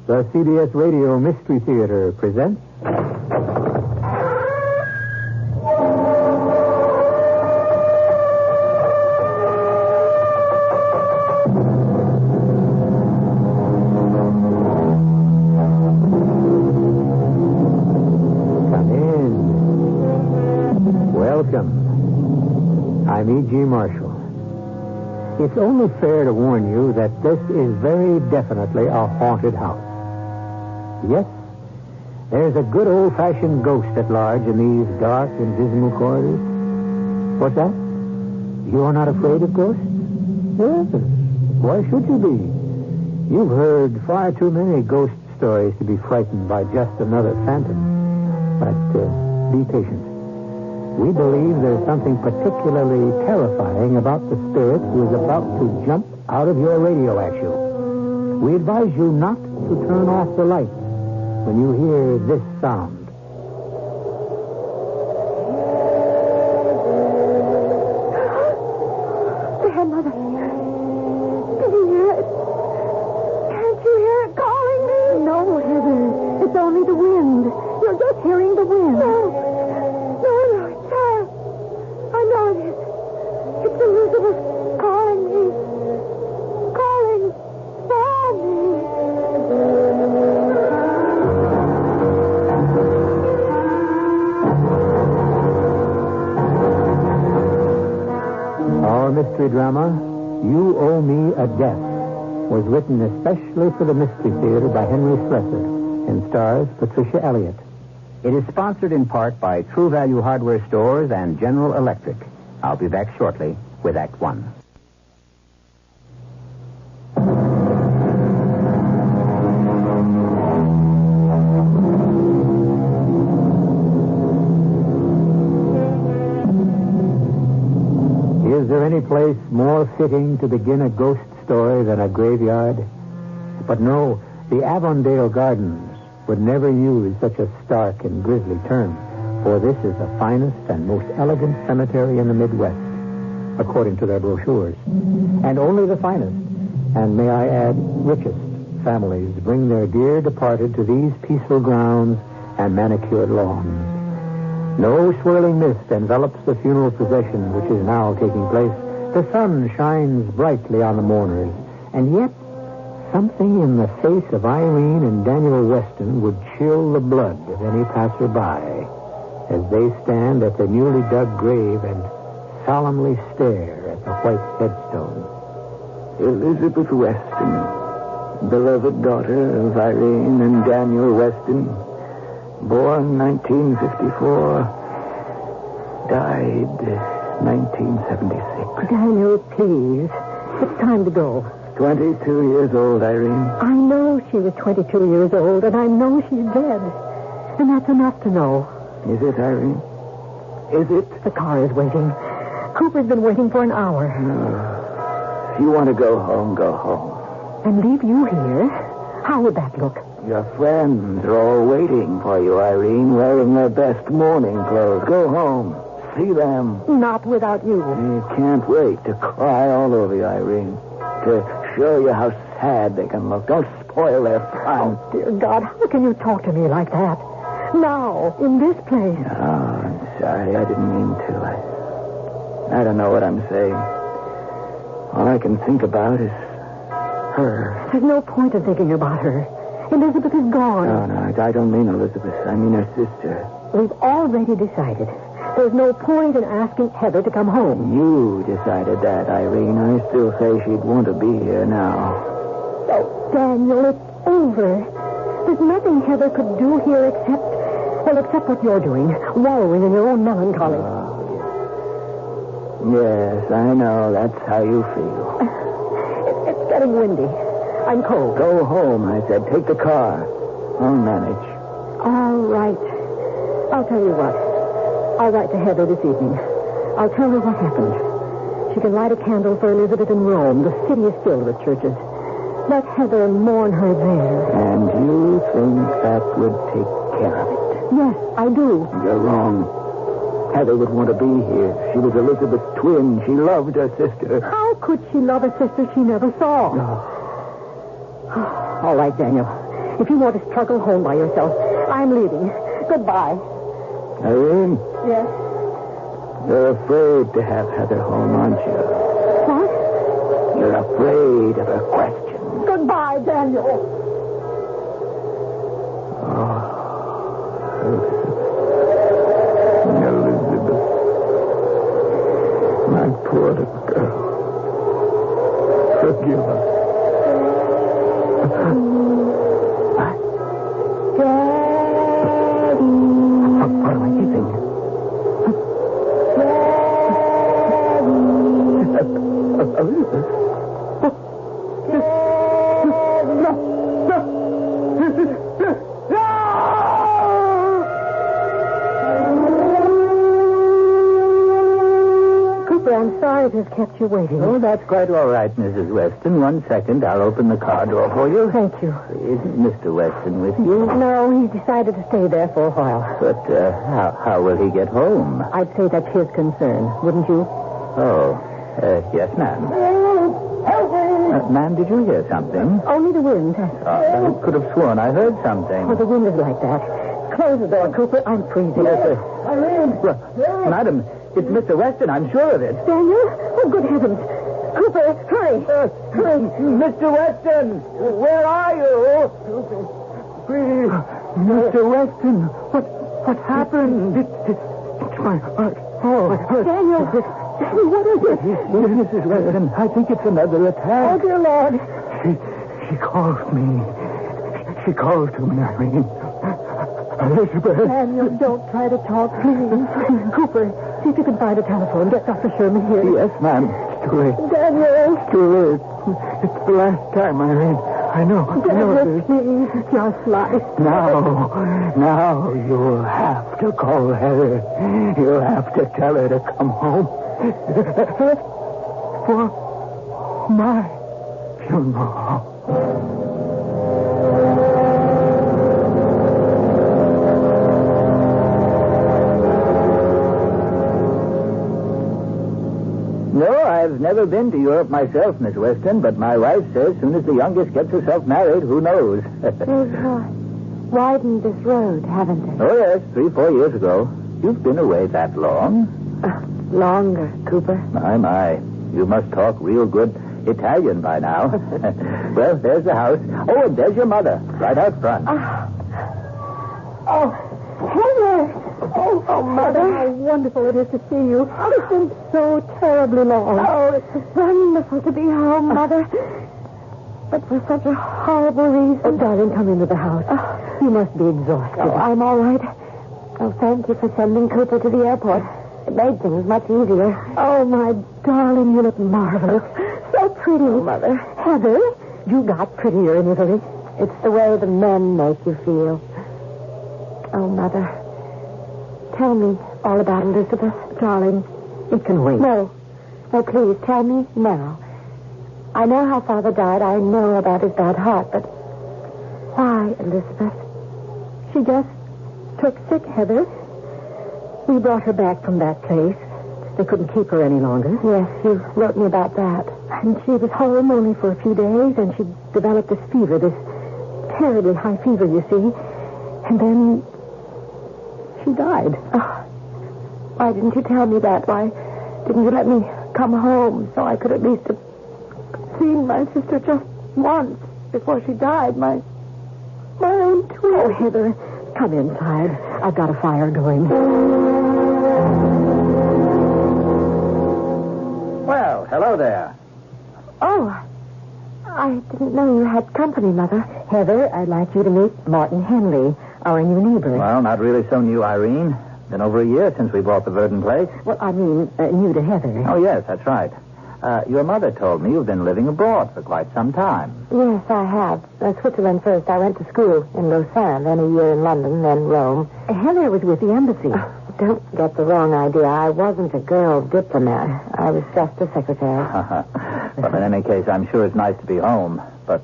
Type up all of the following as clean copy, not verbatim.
The CBS Radio Mystery Theater presents... Come in. Welcome. I'm E.G. Marshall. It's only fair to warn you that this is very definitely a haunted house. Yes, there's a good old-fashioned ghost at large in these dark and dismal corridors. What's that? You're not afraid of ghosts? Yes. Why should you be? You've heard far too many ghost stories to be frightened by just another phantom. But be patient. We believe there's something particularly terrifying about the spirit who is about to jump out of your radio at you. We advise you not to turn off the lights when you hear this sound. Grandmother, can you hear it? Can't you hear it calling me? No, Heather. It's only the wind. You're just hearing the wind. No, it's her. I know it is. It's Elizabeth calling me. Calling for me. Our mystery drama, You Owe Me a Death, was written especially for the Mystery Theater by Henry Slesar and stars Patricia Elliott. It is sponsored in part by True Value Hardware Stores and General Electric. I'll be back shortly with Act One. Is there any place more fitting to begin a ghost story than a graveyard? But no, the Avondale Gardens would never use such a stark and grisly term, for this is the finest and most elegant cemetery in the Midwest, according to their brochures. And only the finest, and may I add, richest families bring their dear departed to these peaceful grounds and manicured lawns. No swirling mist envelops the funeral procession which is now taking place. The sun shines brightly on the mourners, and yet something in the face of Irene and Daniel Weston would chill the blood of any passerby as they stand at the newly dug grave and solemnly stare at the white headstone. Elizabeth Weston, beloved daughter of Irene and Daniel Weston, born 1954, died 1976. Daniel, please. It's time to go. 22 years old, Irene. I know she was 22 years old, and I know she's dead. And that's enough to know. Is it, Irene? Is it? The car is waiting. Cooper's been waiting for an hour. If you want to go home, go home. And leave you here? How would that look? Your friends are all waiting for you, Irene, wearing their best mourning clothes. Go home. See them. Not without you. They can't wait to cry all over you, Irene. To show you how sad they can look. Don't spoil their fun. Oh, dear God, how can you talk to me like that? Now, in this place. Oh, I'm sorry. I didn't mean to. I don't know what I'm saying. All I can think about is her. There's no point in thinking about her. Elizabeth is gone. No, I don't mean Elizabeth. I mean her sister. We've already decided. There's no point in asking Heather to come home. You decided that, Irene. I still say she'd want to be here now. Oh, Daniel, it's over. There's nothing Heather could do here except what you're doing, wallowing in your own melancholy. Yes, I know. That's how you feel. It's getting windy. I'm cold. Go home, I said. Take the car. I'll manage. All right. I'll tell you what. I'll write to Heather this evening. I'll tell her what happened. She can light a candle for Elizabeth in Rome. The city is filled with churches. Let Heather mourn her there. And you think that would take care of it? Yes, I do. You're wrong. Heather would want to be here. She was Elizabeth's twin. She loved her sister. How could she love a sister she never saw? No. All right, Daniel. If you want to struggle home by yourself, I'm leaving. Goodbye. Irene, Yes? you're afraid to have Heather home, aren't you? What? You're afraid of her question. Goodbye, Daniel. Elizabeth. My poor little girl. Forgive us. Daddy. What am I keeping? Elizabeth. I'm sorry to have kept you waiting. Oh, that's quite all right, Mrs. Weston. 1 second. I'll open the car door for you. Thank you. Isn't Mr. Weston with you? No, he decided to stay there for a while. But how will he get home? I'd say that's his concern, wouldn't you? Oh, yes, ma'am. Ma'am, did you hear something? Only the wind. I could have sworn I heard something. Oh, the wind is like that. Close the door, Cooper. I'm freezing. Yes, sir. Well, madam, it's Mr. Weston. I'm sure of it. Daniel? Oh, good heavens. Cooper, hurry. Hurry. Mr. Weston, where are you? Please. Mr. Weston, what happened? It's my heart. Oh, my heart. Daniel, what is it? Mrs. Weston, I think it's another attack. Oh, dear Lord. She calls me. She calls to me, Irene. Elizabeth. Daniel, don't try to talk, please. Cooper, see if you can find a telephone. Get Dr. Sherman here. Yes, ma'am. It's too late. Daniel. It's too late. It's the last time, Irene. I know. Daniel, please, just lie. Now you'll have to call Heather. You'll have to tell her to come home. For my funeral. No, I've never been to Europe myself, Miss Weston, but my wife says as soon as the youngest gets herself married, who knows? They've widened this road, haven't they? Oh, yes, 3-4 years ago. You've been away that long? Longer, Cooper. My. You must talk real good Italian by now. Well, there's the house. Oh, and there's your mother, right out front. Oh, Heather! Oh, Mother, how wonderful it is to see you. It's been so terribly long. Oh, it's wonderful to be home, Mother. But for such a horrible reason. Oh, darling, come into the house. You must be exhausted. Oh, I'm all right. Oh, thank you for sending Cooper to the airport. It made things much easier. Oh, my darling, you look marvelous. So pretty. Oh, Mother. Heather, you got prettier in Italy. It's the way the men make you feel. Oh, Mother. Tell me all about Elizabeth. Darling, it can wait. No, please, tell me now. I know how Father died. I know about his bad heart, but why, Elizabeth? She just took sick, Heather. We brought her back from that place. They couldn't keep her any longer. Yes, you wrote me about that. And she was home only for a few days, and she developed this fever, this terribly high fever, you see. And then she died. Oh, why didn't you tell me that? Why didn't you let me come home so I could at least have seen my sister just once before she died? My own twin. Oh, Heather, come inside. I've got a fire going. Well, hello there. Oh, I didn't know you had company, Mother. Heather, I'd like you to meet Martin Henley, our new neighbor. Well, not really so new, Irene. Been over a year since we bought the Verdon place. Well, I mean, new to Heather. Oh, yes, that's right. Your mother told me you've been living abroad for quite some time. Yes, I have. Switzerland first. I went to school in Lausanne, then a year in London, then Rome. Heather was with the embassy. Don't get the wrong idea. I wasn't a girl diplomat. I was just a secretary. Well, in any case, I'm sure it's nice to be home, but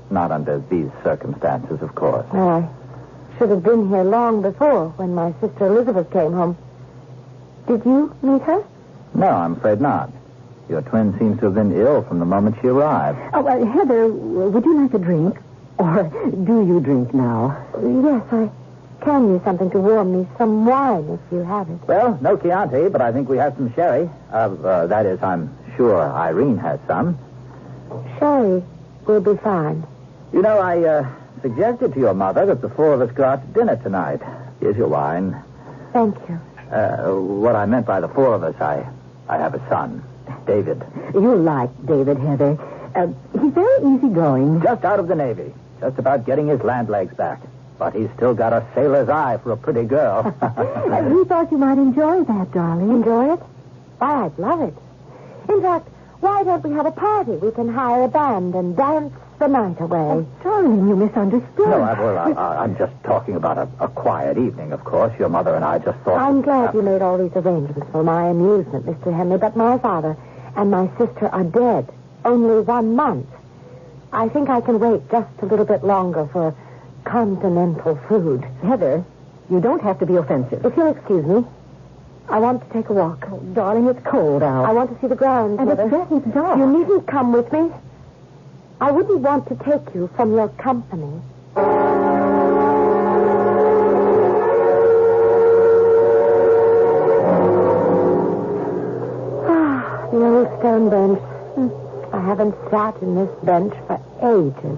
not under these circumstances, of course. I should have been here long before when my sister Elizabeth came home. Did you meet her? No, I'm afraid not. Your twin seems to have been ill from the moment she arrived. Oh, Heather, would you like a drink? Or do you drink now? Yes, I can use something to warm me. Some wine, if you have it. Well, no Chianti, but I think we have some sherry. That is, I'm sure Irene has some. Sherry will be fine. You know, I suggested to your mother that the four of us go out to dinner tonight. Here's your wine. Thank you. What I meant by the four of us, I have a son, David. You like David, Heather. He's very easygoing. Just out of the Navy. Just about getting his land legs back. But he's still got a sailor's eye for a pretty girl. We thought you might enjoy that, darling. Enjoy it? Why, I'd love it. In fact, why don't we have a party? We can hire a band and dance the night away. Oh, darling, you misunderstood. No, I'm just talking about a quiet evening, of course. Your mother and I just thought... I'm glad you made all these arrangements for my amusement, Mr. Henry, but my father and my sister are dead. Only 1 month. I think I can wait just a little bit longer for continental food. Heather, you don't have to be offensive. If you'll excuse me, I want to take a walk. Oh, darling, it's cold out. I want to see the grounds, And Mother. it's getting dark. You needn't come with me. I wouldn't want to take you from your company. The old stone bench. I haven't sat in this bench for ages.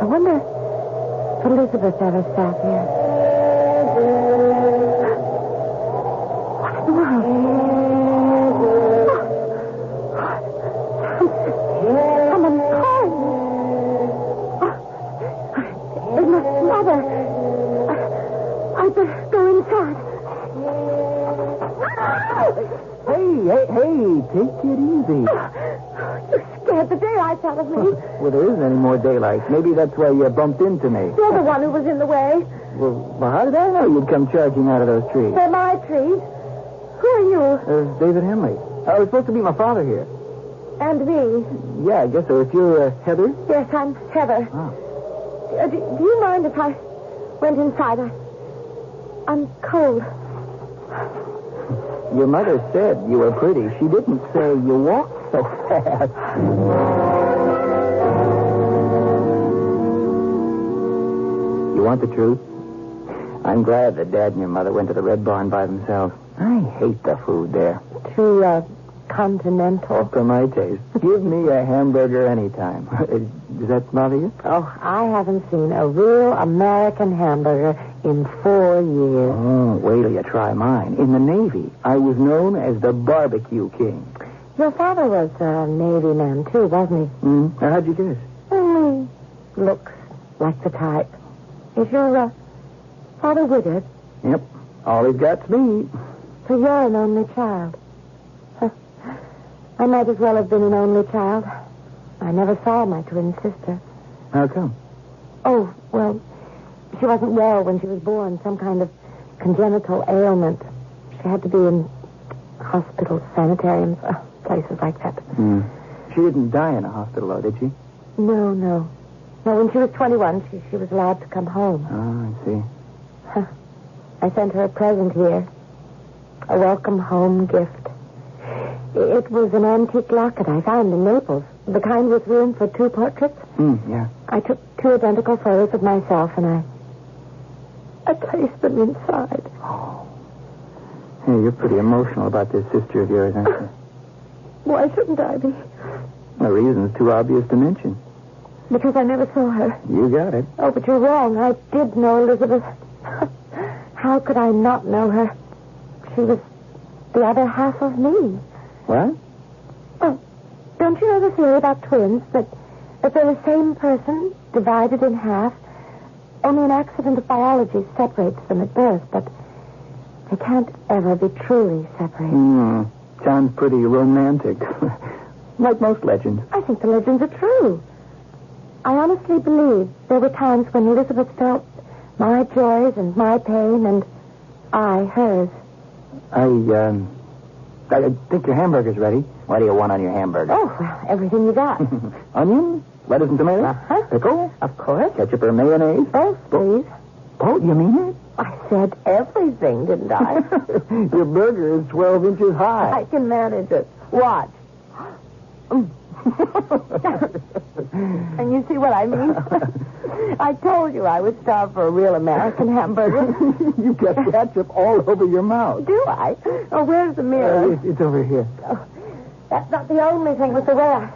I wonder if Elizabeth ever sat here. What in the world? Someone's calling. It's my mother. I'd better go inside. Hey, take it easy. You scared the daylights out of me. Well, there isn't any more daylight. Maybe that's why you bumped into me. You're the one who was in the way. Well, how did I know you'd come charging out of those trees? They're my trees. Who are you? There's David Henley. I was supposed to meet my father here. And me. Yeah, I guess so. If you're Heather? Yes, I'm Heather. Oh. Do you mind if I went inside? I'm cold. Your mother said you were pretty. She didn't say you walked so fast. You want the truth? I'm glad that Dad and your mother went to the Red Barn by themselves. I hate the food there. Too, continental. For my taste. Give me a hamburger anytime. Does that bother you? Oh, I haven't seen a real American hamburger in 4 years. Oh, wait till you try mine. In the Navy, I was known as the Barbecue King. Your father was a Navy man, too, wasn't he? How'd you guess? He looks like the type. Is your father widowed? Yep. All he's got's me. So you're an only child. I might as well have been an only child. I never saw my twin sister. How come? Oh, well, she wasn't well when she was born. Some kind of congenital ailment. She had to be in hospitals, sanitariums, places like that. She didn't die in a hospital, though, did she? No. No, when she was 21, she was allowed to come home. Oh, I see. I sent her a present here. A welcome home gift. It was an antique locket I found in Naples. The kind with room for 2 portraits. Yeah. I took 2 identical photos of myself, and I placed them inside. Oh. Hey, you're pretty emotional about this sister of yours, aren't you? Why shouldn't I be? The reason's too obvious to mention. Because I never saw her. You got it. Oh, but you're wrong. I did know Elizabeth. How could I not know her? She was the other half of me. What? Oh, don't you know the theory about twins? That they're the same person, divided in half. Only an accident of biology separates them at birth, but they can't ever be truly separated. Sounds pretty romantic. Like most legends. I think the legends are true. I honestly believe there were times when Elizabeth felt my joys and my pain, and I hers. I think your hamburger's ready. What do you want on your hamburger? Oh, well, everything you got. Onion? Lettuce and tomatoes? Uh-huh. Pickle? Of course. Ketchup or mayonnaise? Both, please. Oh, you mean it? I said everything, didn't I? Your burger is 12 inches high. I can manage it. Watch. And you see what I mean? I told you I would starve for a real American hamburger. You've got ketchup all over your mouth. Do I? Oh, where's the mirror? It's over here. Oh, that's not the only thing with the way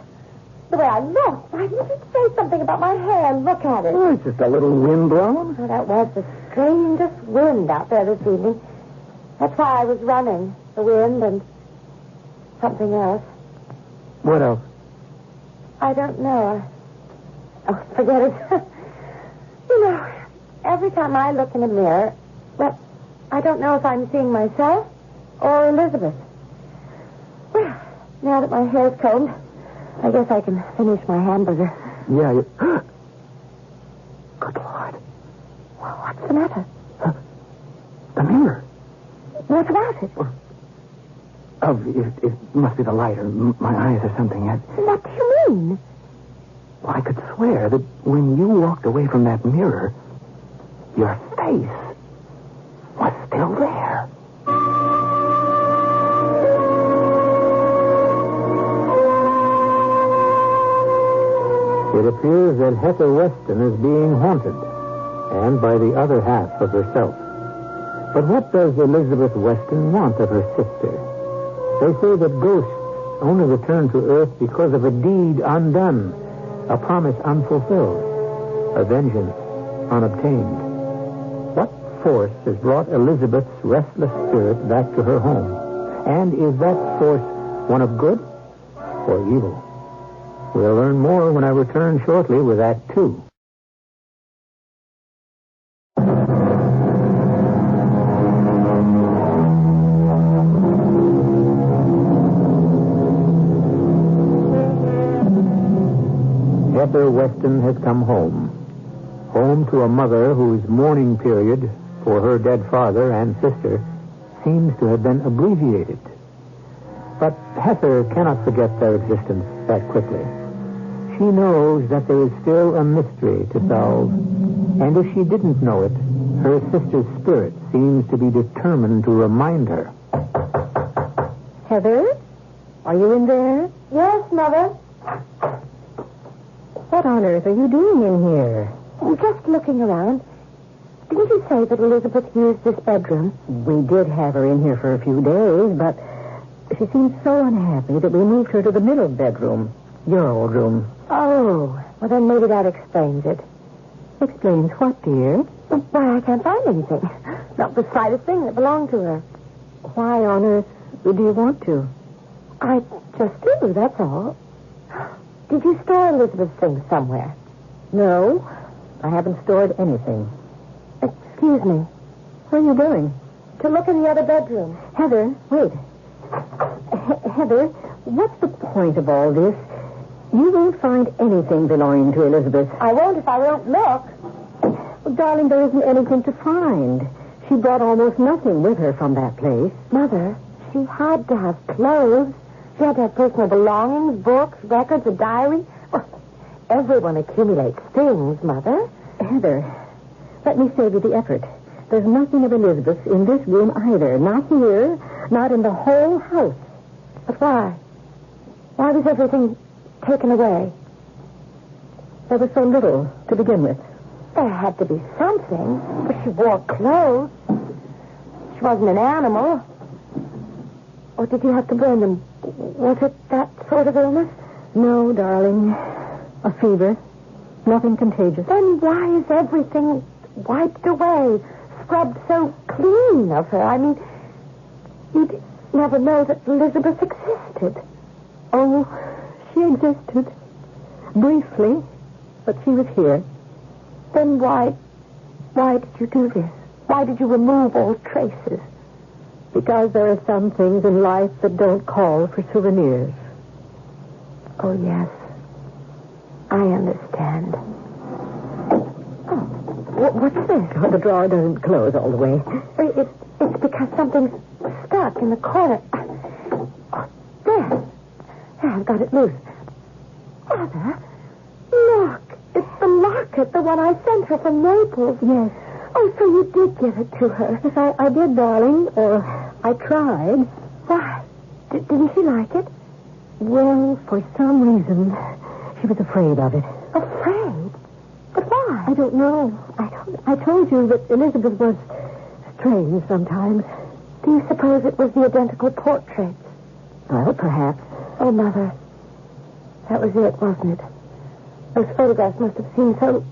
I look. Why didn't you say something about my hair? Look at it. Oh, it's just a little wind blowing. Oh, that was the strangest wind out there this evening. That's why I was running. The wind and something else. What else? I don't know. Oh, forget it. You know, every time I look in a mirror, well, I don't know if I'm seeing myself or Elizabeth. Well, now that my hair's combed, I guess I can finish my hamburger. Yeah, you... Good Lord. Well, what's the matter? The mirror. What about it? It must be the light or my eyes or something. What do you mean? Well, I could swear that when you walked away from that mirror, your face was still there. It appears that Heather Weston is being haunted, and by the other half of herself. But what does Elizabeth Weston want of her sister? They say that ghosts only return to Earth because of a deed undone, a promise unfulfilled, a vengeance unobtained. What force has brought Elizabeth's restless spirit back to her home? And is that force one of good or evil? We'll learn more when I return shortly with Act 2. Heather Weston has come home. Home to a mother whose mourning period for her dead father and sister seems to have been abbreviated. But Heather cannot forget their existence that quickly. She knows that there is still a mystery to solve. And if she didn't know it, her sister's spirit seems to be determined to remind her. Heather? Are you in there? Yes, Mother. What on earth are you doing in here? I'm just looking around. Didn't you say that Elizabeth used this bedroom? We did have her in here for a few days, but she seemed so unhappy that we moved her to the middle bedroom, your old room. Oh, well, then maybe that explains it. Explains what, dear? Why, I can't find anything. Not the slightest thing that belonged to her. Why on earth do you want to? I just do, that's all. Did you store Elizabeth's things somewhere? No, I haven't stored anything. Excuse me. Where are you going? To look in the other bedroom. Heather, wait. Heather, what's the point of all this? You won't find anything belonging to Elizabeth. I won't if I don't look. Well, darling, there isn't anything to find. She brought almost nothing with her from that place. Mother, she had to have clothes. She had to have personal belongings, books, records, a diary. Well, everyone accumulates things, Mother. Heather, let me save you the effort. There's nothing of Elizabeth in this room either. Not here, not in the whole house. But why? Why was everything taken away? There was so little to begin with. There had to be something. But she wore clothes. She wasn't an animal. Or did you have to burn them? Was it that sort of illness? No, darling. A fever. Nothing contagious. Then why is everything wiped away, scrubbed so clean of her? I mean, you'd never know that Elizabeth existed. Oh, she existed. Briefly, but she was here. Then why did you do this? Why did you remove all traces? Because there are some things in life that don't call for souvenirs. Oh, yes. I understand. Oh, what's this? Oh, the drawer doesn't close all the way. It's because something's stuck in the corner. Oh, there. I've got it loose. Mother, look. It's the locket, the one I sent her from Naples. Yes. Oh, so you did give it to her. Yes, I did, darling. Or I tried. Why? Didn't she like it? Well, for some reason, She was afraid of it. Afraid? But why? I don't know. I told you that Elizabeth was strange sometimes. Do you suppose it was the identical portraits? Well, perhaps. Oh, Mother. That was it, wasn't it? Those photographs must have seemed so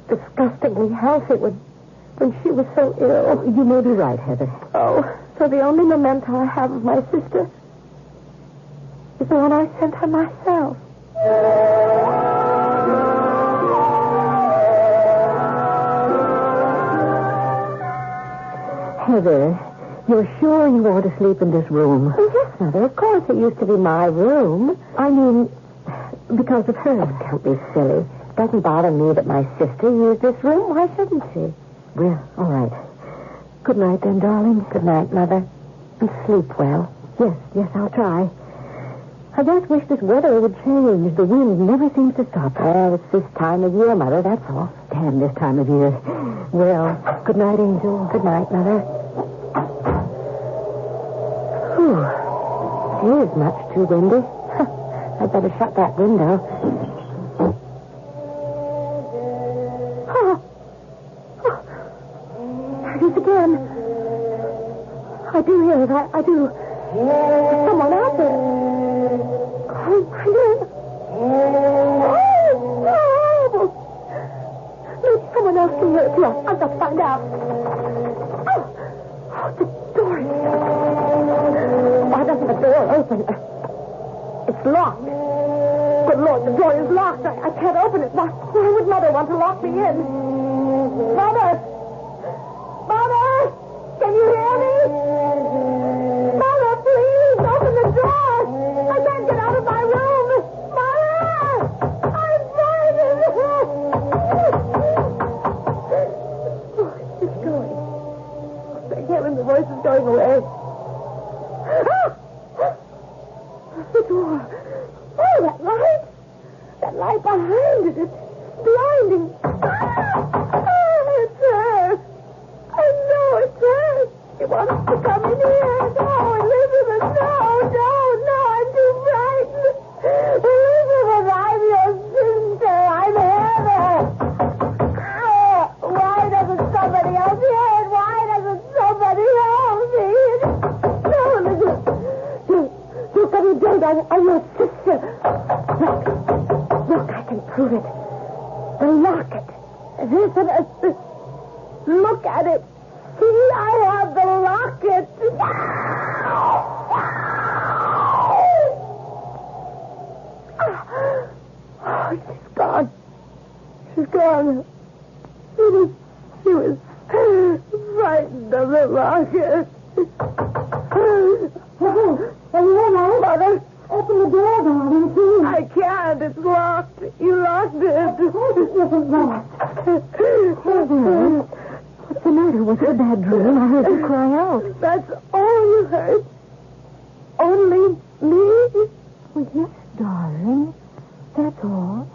disgustingly healthy when she was so ill. You may be right, Heather. Oh, so the only memento I have of my sister is the one I sent her myself. Heather, you're sure you want to sleep in this room? Oh, yes, Mother. Of course, it used to be my room. I mean, because of her. Don't be silly. It doesn't bother me that my sister used this room. Why shouldn't she? Well, all right. Good night, then, darling. Good night, Mother. And sleep well. Yes, I'll try. I just wish this weather would change. The wind never seems to stop. Well, it's this time of year, Mother, that's all. Damn this time of year. Well, good night, Angel. Good night, Mother. Whew. It is much too windy. I'd better shut that window. There it is again. I do hear it. I do. There's someone out there. Oh, horrible. Maybe someone else can hear it, too. I've got to find out. Oh, the door is shut. Why doesn't the door open? It's locked. Good Lord, the door is locked. I can't open it. Why would Mother want to lock me in? Mother! Mother! Can you hear me? Mother, please, open the door. I can't get out of my room. Mother! I'm frightened. Oh, it's going. Thank heaven the voice is going away. The door. Oh, that light. That light behind it. It's blinding. It's her. I know it's her. She wants to come in here. No, Elizabeth, no, I'm too frightened. Elizabeth, I'm your sister. I'm Heather. Why doesn't somebody else hear it? Why doesn't somebody help me? No, Elizabeth. Don't. I'm your sister. Look, I can prove it. The locket. Look at it. See, I have the locket. Oh, she's gone. She's gone. She was frightened of the locket. Are you all right? Mother? Open the door, darling, please. I can't. It's locked. You locked it. Of course it isn't locked. What's the matter? Was it a bad dream? I heard you cry out. That's all you heard? Only me? Well, yes, darling. That's all.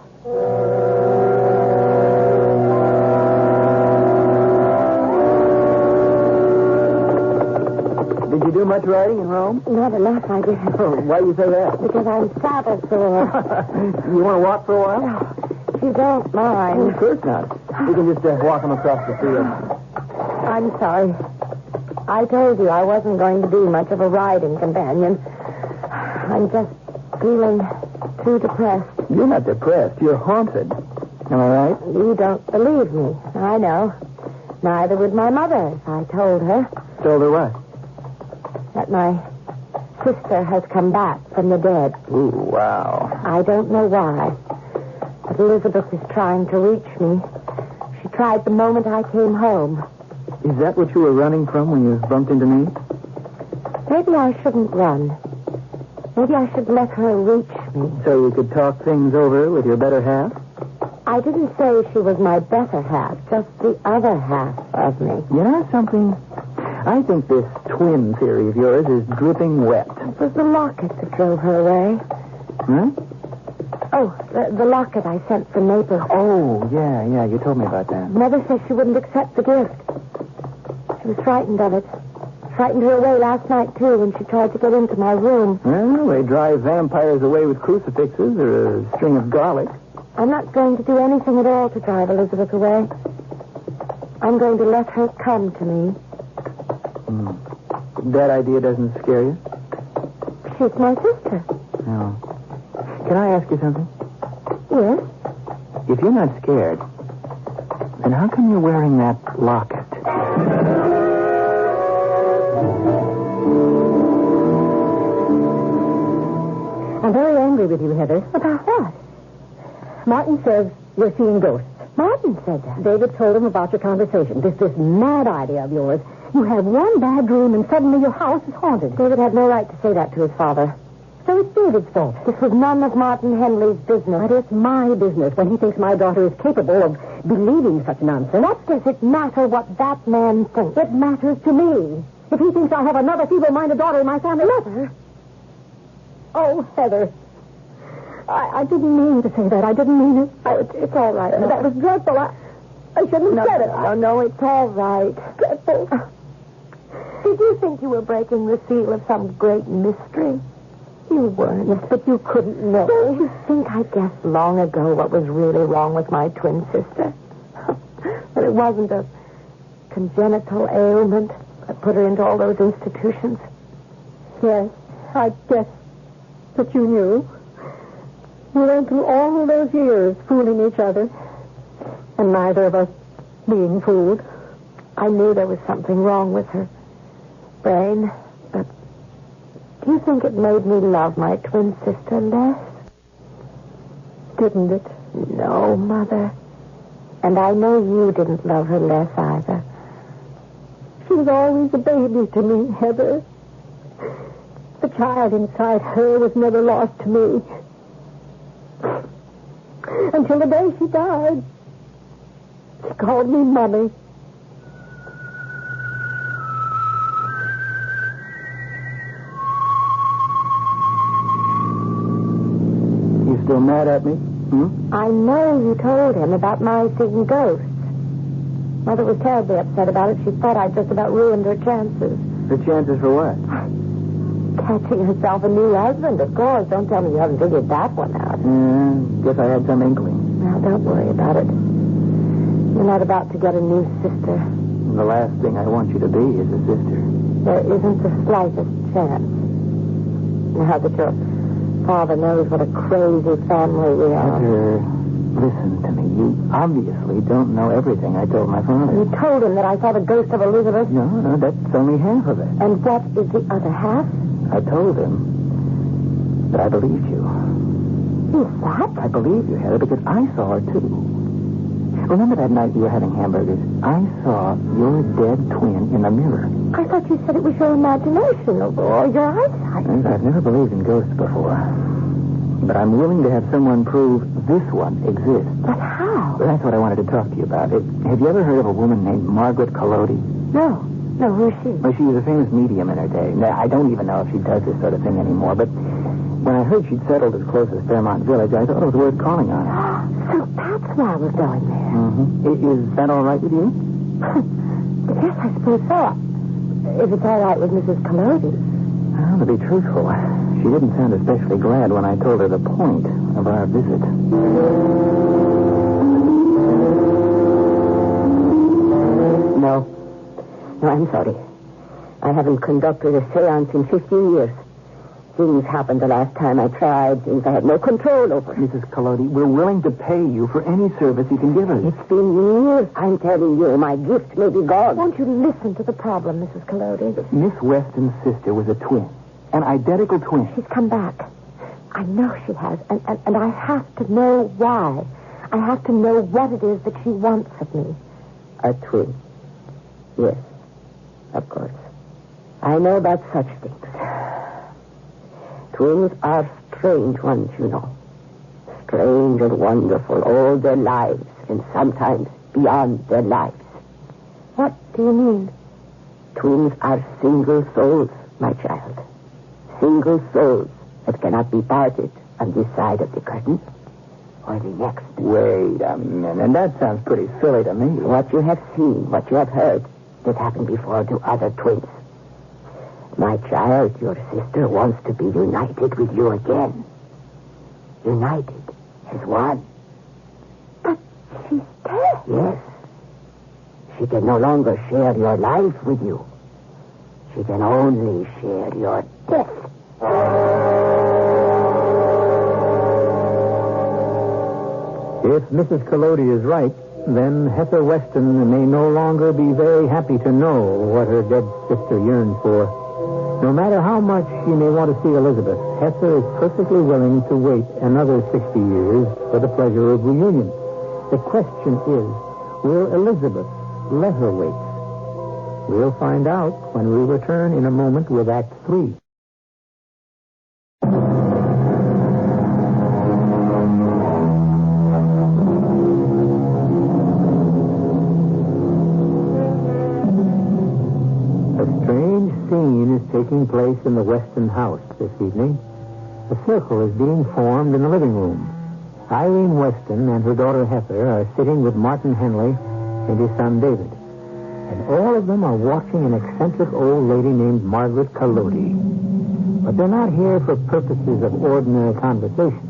Did you do much riding in Rome? Not enough, I guess. Oh, why do you say that? Because I'm saddle sore. You want to walk for a while? If you don't mind. Of course not. We can just walk them across the field. I'm sorry. I told you I wasn't going to be much of a riding companion. I'm just feeling too depressed. You're not depressed. You're haunted. Am I right? You don't believe me. I know. Neither would my mother if I told her. Told her what? That my sister has come back from the dead. Ooh, wow. I don't know why. But Elizabeth is trying to reach me. She tried the moment I came home. Is that what you were running from when you bumped into me? Maybe I shouldn't run. Maybe I should let her reach me. So you could talk things over with your better half? I didn't say she was my better half, just the other half of me. You know something? I think this twin theory of yours is dripping wet. It was the locket that drove her away. Huh? Oh, the locket I sent from Naples. Oh, yeah, you told me about that. Mother says she wouldn't accept the gift. She was frightened of it. Frightened her away last night, too, when she tried to get into my room. Well, they drive vampires away with crucifixes or a string of garlic. I'm not going to do anything at all to drive Elizabeth away. I'm going to let her come to me. That idea doesn't scare you? She's my sister. No. Can I ask you something? Yes? If you're not scared, then how come you're wearing that locket? I'm very angry with you, Heather. About what? Martin says you're seeing ghosts. Martin said that. David told him about your conversation. This mad idea of yours. You have one bad dream and suddenly your house is haunted. David had no right to say that to his father. So it's David's fault. This was none of Martin Henley's business. But it's my business when he thinks my daughter is capable of believing such nonsense. What does it matter what that man thinks? It matters to me. If he thinks I have another feeble-minded daughter in my family... Mother? Oh, Heather. I didn't mean to say that. I didn't mean it. It's all right. No. That was dreadful. I shouldn't have said it. No, it's all right. Dreadful. Did you think you were breaking the seal of some great mystery? You weren't. Yes, but you couldn't know. Don't you think I guessed long ago what was really wrong with my twin sister? That it wasn't a congenital ailment that put her into all those institutions? Yes, I guess that you knew. We went through all of those years fooling each other, and neither of us being fooled. I knew there was something wrong with her brain, but do you think it made me love my twin sister less? Didn't it? No, Mother. And I know you didn't love her less either. She was always a baby to me, Heather. The child inside her was never lost to me. Until the day she died. She called me Mommy. You still mad at me? I know you told him about my seeing ghosts. Mother was terribly upset about it. She thought I'd just about ruined her chances. The chances for what? Catching herself a new husband, of course. Don't tell me you haven't figured that one out. Guess I had some inkling. Now, don't worry about it. You're not about to get a new sister. The last thing I want you to be is a sister. There isn't the slightest chance. Now that your father knows what a crazy family we are. Heather, listen to me. You obviously don't know everything I told my father. You told him that I saw the ghost of Elizabeth? No, that's only half of it. And what is the other half? I told him that I believed you. You what? I believed you, Heather, because I saw her, too. Remember that night you were having hamburgers? I saw your dead twin in the mirror. I thought you said it was your imagination or your eyesight. I've never believed in ghosts before. But I'm willing to have someone prove this one exists. But how? That's what I wanted to talk to you about. Have you ever heard of a woman named Margaret Collodi? No. No, who's she? Well, she was a famous medium in her day. Now, I don't even know if she does this sort of thing anymore, but when I heard she'd settled as close as Fairmont Village, I thought it was worth calling on her. So that's why we're going there. Is that all right with you? Yes, I suppose so. If it's all right with Mrs. Collodi. Well, to be truthful, she didn't sound especially glad when I told her the point of our visit. No, I'm sorry. I haven't conducted a seance in 15 years. Things happened the last time I tried, things I had no control over. Mrs. Collodi, we're willing to pay you for any service you can give us. It's been years, I'm telling you. My gift may be gone. Won't you listen to the problem, Mrs. Collodi? Miss Weston's sister was a twin. An identical twin. She's come back. I know she has, and I have to know why. I have to know what it is that she wants of me. A twin. Yes, of course. I know about such things. Twins are strange ones, you know. Strange and wonderful all their lives, and sometimes beyond their lives. What do you mean? Twins are single souls, my child. Single souls that cannot be parted on this side of the curtain or the next. Wait a minute. That sounds pretty silly to me. What you have seen, what you have heard, that happened before to other twins. My child, your sister wants to be united with you again. United as one. She can no longer share your life with you. She can only share your death. If Mrs. Collodi is right, then Heather Weston may no longer be very happy to know what her dead sister yearned for. No matter how much she may want to see Elizabeth, Heather is perfectly willing to wait another 60 years for the pleasure of reunion. The question is, will Elizabeth let her wait? We'll find out when we return in a moment with Act 3. Scene is taking place in the Weston house this evening. A circle is being formed in the living room. Irene Weston and her daughter Heather are sitting with Martin Henley and his son David. And all of them are watching an eccentric old lady named Margaret Collodi. But they're not here for purposes of ordinary conversation.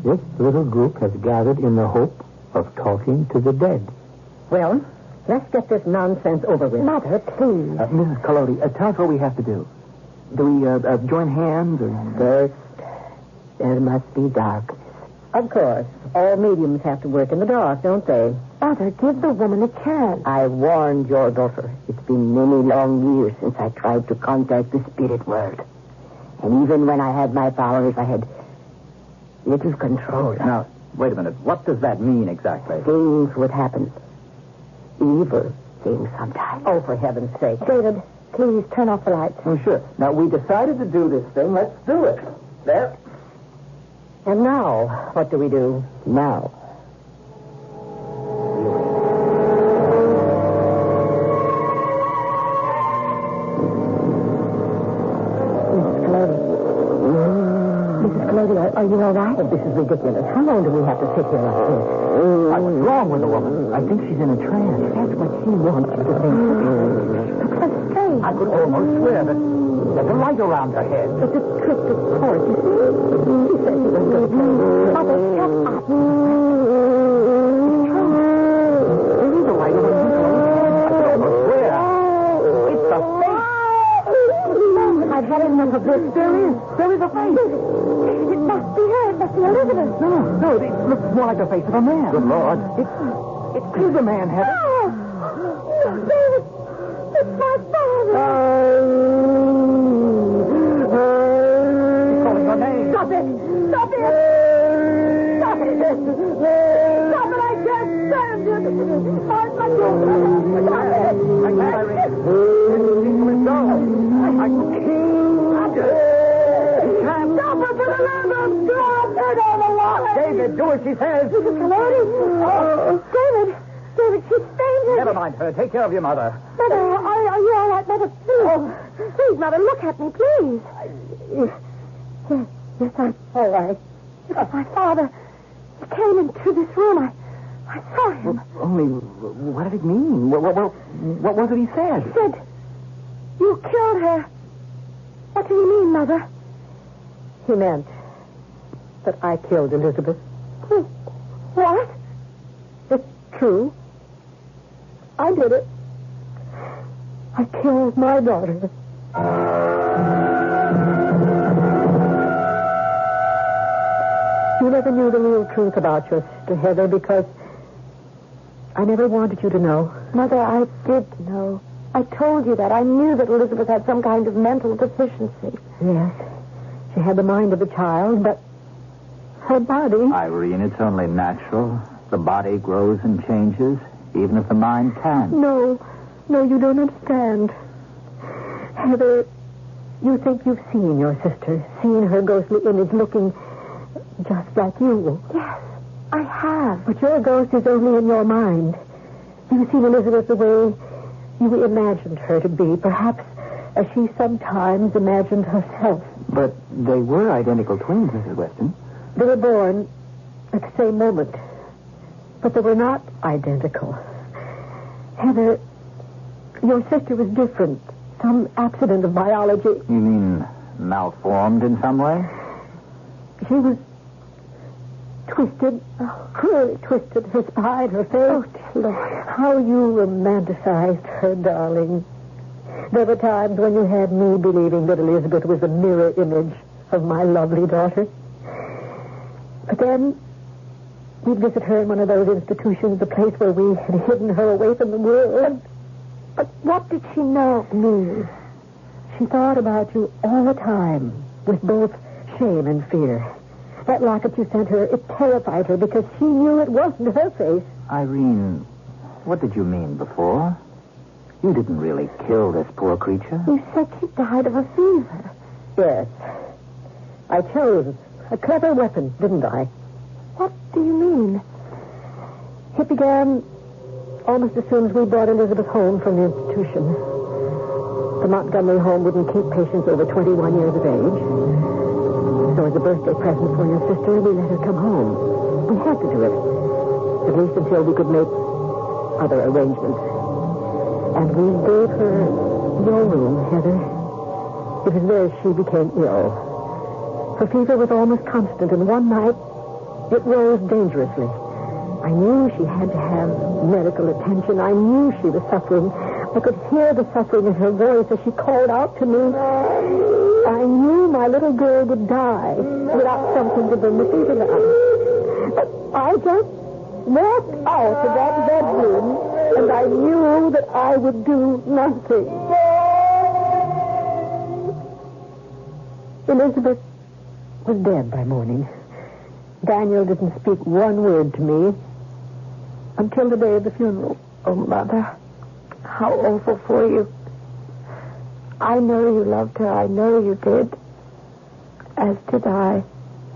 This little group has gathered in the hope of talking to the dead. Well, let's get this nonsense over with. Mother, please. Mrs. Collodi, tell us what we have to do. Do we join hands or... First, there must be darkness. Of course. All mediums have to work in the dark, don't they? Mother, give the woman a chance. I warned your daughter. It's been many long years since I tried to contact the spirit world. And even when I had my powers, I had little control. Now, wait a minute. What does that mean exactly? Things would happen. Evil things sometimes. Oh, for heaven's sake. David, please turn off the lights. Oh, sure. Now, we decided to do this thing. Let's do it. There. And now, what do we do? Now. Mrs. Collodi, are you all right? Oh, this is ridiculous. How long do we have to sit here like this? What's wrong with the woman? I think she's in a trance. That's what she wants you to think. That's strange. I could almost swear that there's a light around her head. It's a trick of course. You see? She said she was going to tell you. Mother, shut up. There's a light around her head. I could almost swear. It's a face. I've had enough of this. There is a face. It must be her. It must be Elizabeth. No, it looks more like the face of a man. Good Lord. It is a man, Heather. Oh, David, it's my father. She's calling her name. Stop it. Stop it. Stop it. Stop it. I can't stand it. My daughter. Stop it. I can't, Irene. Let go. I can't. Stop it for the love of God. Turn on the light. David, do as she says. Mrs. Collodi. Oh, David, she's fainted. Never mind her. Take care of your mother. Mother, are you all right, Mother? Please. Please, Mother, look at me, please. Yes, I'm all right. My father, he came into this room. I saw him. Only, what did it mean? What was it he said? He said, you killed her. What did he mean, Mother? He meant that I killed Elizabeth. What? It's true. I did it. I killed my daughter. You never knew the real truth about your sister, Heather, because I never wanted you to know. Mother, I did know. I told you that. I knew that Elizabeth had some kind of mental deficiency. Yes. She had the mind of a child, but her body... Irene, it's only natural. The body grows and changes, even if the mind can't. No, you don't understand. Heather, you think you've seen your sister, seen her ghostly image looking just like you. Yes, I have. But your ghost is only in your mind. You've seen Elizabeth the way you imagined her to be, perhaps as she sometimes imagined herself. But they were identical twins, Mrs. Weston. They were born at the same moment, but they were not identical. Heather, your sister was different. Some accident of biology. You mean malformed in some way? She was twisted, cruelly twisted. Her spine, her face. Oh, dear Lord, how you romanticized her, darling. There were times when you had me believing that Elizabeth was a mirror image of my lovely daughter. But then we'd visit her in one of those institutions, the place where we had hidden her away from the world. But what did she know of me? She thought about you all the time, with both shame and fear. That locket you sent her, it terrified her because she knew it wasn't her face. Irene, what did you mean before? You didn't really kill this poor creature. You said she died of a fever. Yes. I chose a clever weapon, didn't I? What do you mean? It began almost as soon as we brought Elizabeth home from the institution. The Montgomery home wouldn't keep patients over 21 years of age. So as a birthday present for your sister, we let her come home. We had to do it. At least until we could make other arrangements. And we gave her your room, Heather. It was there she became ill. Her fever was almost constant, and one night it rose dangerously. I knew she had to have medical attention. I knew she was suffering. I could hear the suffering in her voice as she called out to me. I knew my little girl would die without something to bring the fever down. But I just walked out of that bedroom, and I knew that I would do nothing. Elizabeth was dead by morning. Daniel didn't speak one word to me until the day of the funeral. Oh, Mother, how awful for you. I know you loved her. I know you did. As did I.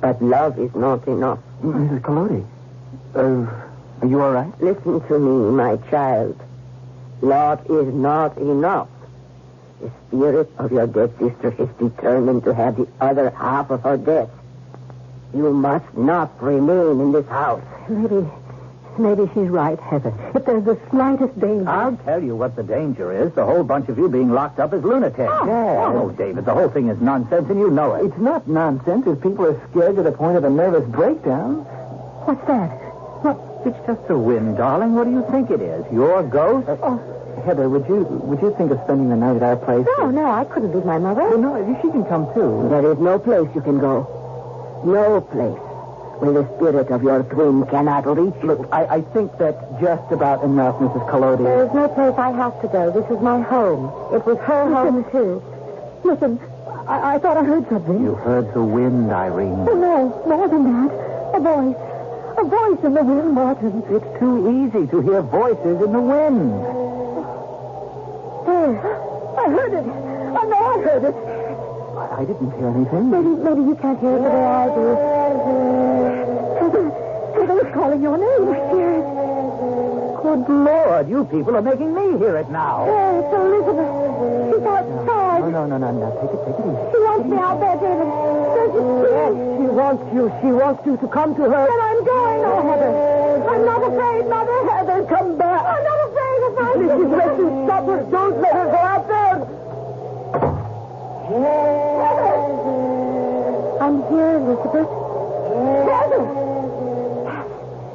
But love is not enough. Mrs. Collodi, are you all right? Listen to me, my child. Love is not enough. The spirit of your dead sister is determined to have the other half of her death. You must not remain in this house. Maybe she's right, Heather. If there's the slightest danger... I'll tell you what the danger is. The whole bunch of you being locked up as lunatics. Oh, David, the whole thing is nonsense, and you know it. It's not nonsense if people are scared to the point of a nervous breakdown. What's that? It's just the wind, darling. What do you think it is? Your ghost? Heather, would you think of spending the night at our place? No, I couldn't leave my mother. Well, no, she can come, too. There is no place you can go. No place where the spirit of your twin cannot reach. Look, I think that's just about enough, Mrs. Collodi. There is no place I have to go. This is my home. It was her home, too. Listen, I thought I heard something. You heard the wind, Irene. Oh, no, more than that. A voice. A voice in the wind, Martin. It's too easy to hear voices in the wind. There. I heard it. I know I heard it. I didn't hear anything. Maybe you can't hear it the way I do. Heather was calling your name. I hear it. Good Lord, you people are making me hear it now. There, it's Elizabeth. She's outside. No. Take it easy. She wants me out there, David. Yes, she wants you. She wants you to come to her. And I'm going. Oh, Heather. I'm not afraid, Mother. Heather, come back. I'm not afraid if I... This is let you stop her. Don't let her go out there. Heather. I'm here, Elizabeth. Heather.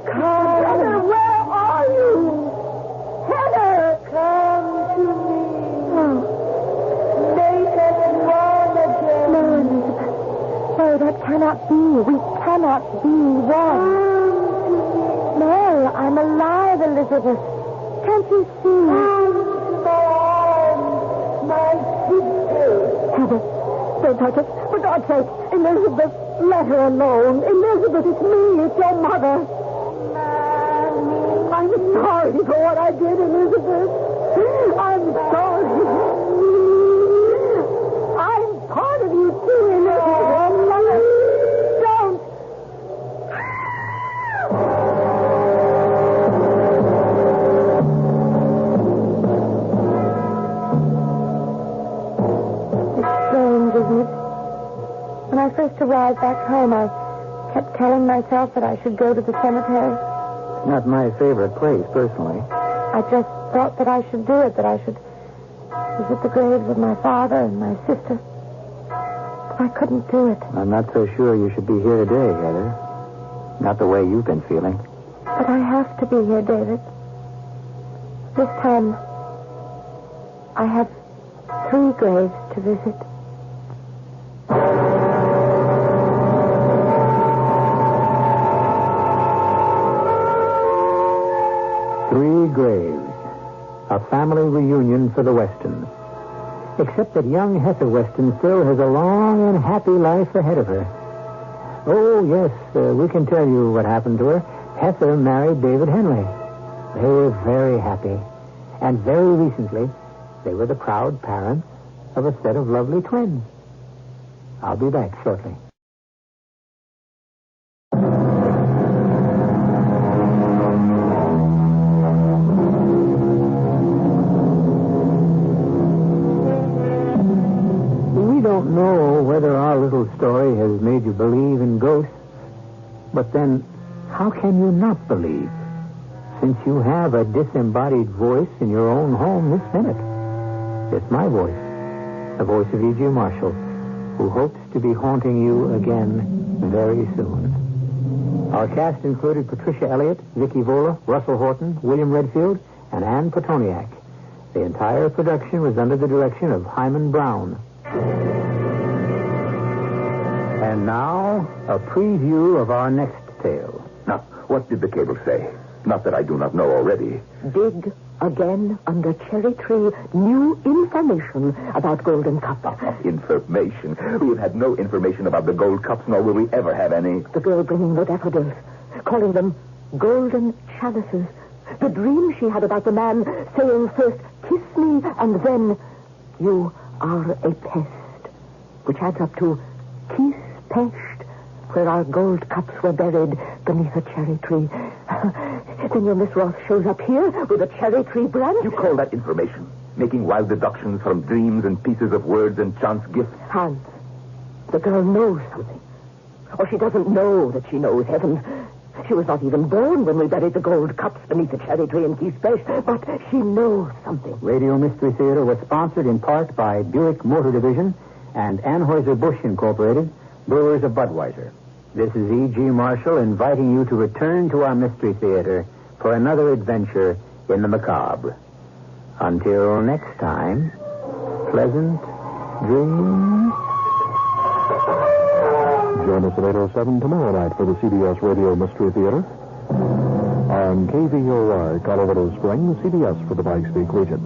Come. Heather, where are you? Heather. Come to me. Oh. Make us one again. No, Elizabeth. No, that cannot be. We cannot be one. No, I'm alive, Elizabeth. Can't you see? My sister. Heather, don't touch it. For God's sake, Elizabeth, let her alone. Elizabeth, it's me. It's your mother. I'm sorry for what I did, Elizabeth. I'm sorry. I'm part of you, too, Elizabeth. Don't. It's strange, isn't it? When I first arrived back home, I kept telling myself that I should go to the cemetery. Not my favorite place, personally. I just thought that I should do it, that I should visit the graves of my father and my sister. But I couldn't do it. I'm not so sure you should be here today, Heather. Not the way you've been feeling. But I have to be here, David. This time, I have 3 graves to visit. Three graves. A family reunion for the Westons. Except that young Heather Weston still has a long and happy life ahead of her. Oh, yes, we can tell you what happened to her. Heather married David Henley. They were very happy. And very recently, they were the proud parents of a set of lovely twins. I'll be back shortly. We don't know whether our little story has made you believe in ghosts, but then how can you not believe? Since you have a disembodied voice in your own home this minute. It's my voice, the voice of E.G. Marshall, who hopes to be haunting you again very soon. Our cast included Patricia Elliott, Vicky Vola, Russell Horton, William Redfield, and Ann Pitoniak. The entire production was under the direction of Hyman Brown. And now, a preview of our next tale. Now, what did the cable say? Not that I do not know already. Dig again under cherry tree. New information about golden cups. Information? We have had no information about the gold cups, nor will we ever have any. The girl bringing the daffodils, calling them golden chalices. The dream she had about the man saying first, kiss me, and then, you are a pest, which adds up to kiss pest, where our gold cups were buried beneath a cherry tree. Then your Miss Ross shows up here with a cherry tree branch. You call that information? Making wild deductions from dreams and pieces of words and chance gifts? Hans, the girl knows something. Or she doesn't know that she knows, heaven. She was not even born when we buried the gold cups beneath the cherry tree in Keith's Place, but she knows something. Radio Mystery Theater was sponsored in part by Buick Motor Division and Anheuser-Busch Incorporated, brewers of Budweiser. This is E.G. Marshall inviting you to return to our Mystery Theater for another adventure in the macabre. Until next time, pleasant dreams. Join us at 8:07 tomorrow night for the CBS Radio Mystery Theater on KVOR, Colorado Springs, CBS for the Pikes Peak region.